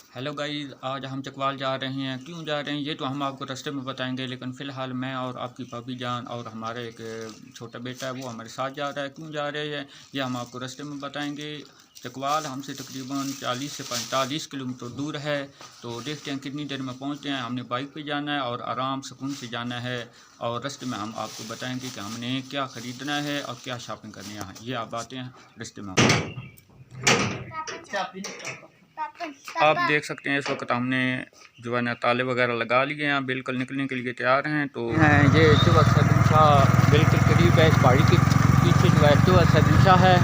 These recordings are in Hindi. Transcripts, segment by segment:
हेलो गाइस, आज हम चकवाल जा रहे हैं। क्यों जा रहे हैं ये तो हम आपको रास्ते में बताएंगे, लेकिन फ़िलहाल मैं और आपकी भाभी जान और हमारा एक छोटा बेटा है वो हमारे साथ जा रहा है। क्यों जा रहे हैं ये हम आपको रास्ते में बताएंगे। चकवाल हमसे तकरीबन 40 से 45 किलोमीटर दूर है, तो देखते हैं कितनी देर में पहुंचते हैं। हमने बाइक पे जाना है और आराम सुकून से जाना है, और रास्ते में हम आपको बताएंगे कि हमने क्या ख़रीदना है और क्या शॉपिंग करनी है। ये आप आते हैं रास्ते में। आप देख सकते हैं इस वक्त हमने जो है ना ताले वगैरह लगा लिए हैं, बिल्कुल निकलने के लिए तैयार हैं। तो ये चुवत सदनशाह बिल्कुल करीब है, इस पहाड़ी के पीछे जो है चुवत सदनशाह है।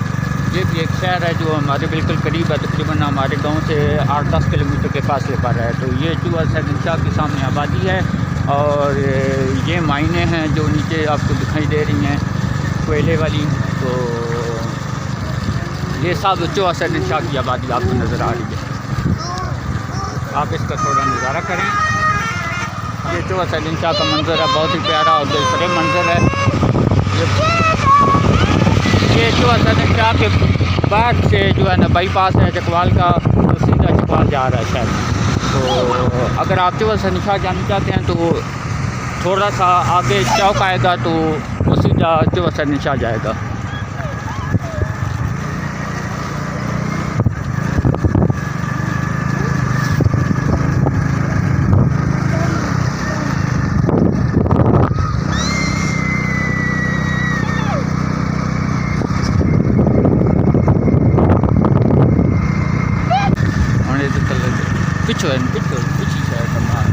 ये भी एक शहर है जो हमारे बिल्कुल करीब है, तकरीबन हमारे गांव से 8-10 किलोमीटर के फासले पर है। तो ये चुवत सदनशाह के सामने आबादी है, और ये माइने हैं जो नीचे आपको दिखाई दे रही हैं कोयले वाली। तो ये सब चुवत सदनशाह की आबादी आपको नज़र आ रही है। आप इसका थोड़ा नज़ारा करें। ये चुवत सदनशाह का मंज़र है, बहुत ही प्यारा और दिलफरेब मंज़र है। ये चुवत सदनशाह के बाद से जो है ना बाईपास है चकवाल का, तो सीधा चकवाल जा रहा है शहर। तो अगर आप चुवत सदनशाह जाना चाहते हैं तो थोड़ा सा आगे चौक आएगा तो वो सीधा चुवत सदनशाह जाएगा। पिछी शहर का माल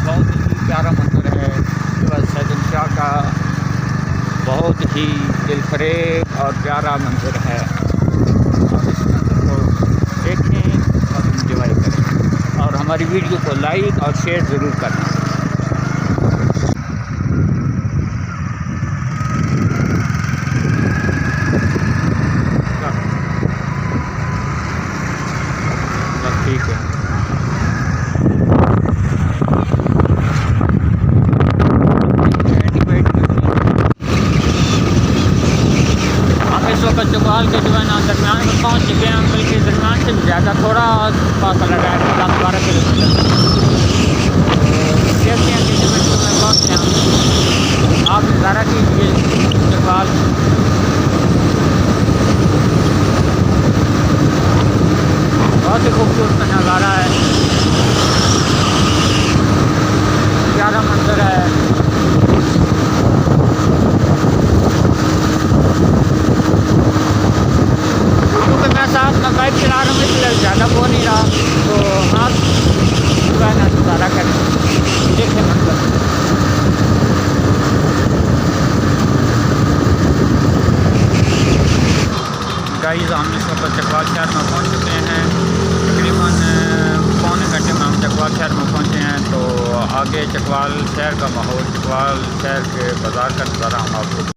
बहुत ही प्यारा मंजर है चुवत सदनशाह का, बहुत ही दिलफरेब और प्यारा मंजर है। और इस मंजर को देखें और इंजॉय करें, और हमारी वीडियो को लाइक और शेयर ज़रूर करना। ठीक है, हम इस वक्त चकवाल के जो है ना दरमियान में पहुँच चुके हैं, बल्कि दरमियान से भी ज़्यादा थोड़ा फासला है, 12 किलोमीटर। देखते हैं कितने मिनट में पहुँचते हैं। आप नज़ारा कीजिए चकवाल। बहुत ही खूबसूरत नज़ारा है, प्यारा मंजर है। क्योंकि मैं साथ में बाइक चला रहा हूँ इसलिए ज़्यादा हो नहीं रहा, तो आप जो है ना नज़ारा करें, देखें मंजर। गाइस, हम इस वक्त चकवाल शहर में पहुंच चुके हैं। तकरीबन पौने घंटे में हम चकवाल शहर में पहुंचे हैं। तो आगे चकवाल शहर का माहौल, चकवाल शहर के बाज़ार का नज़ारा हम आपको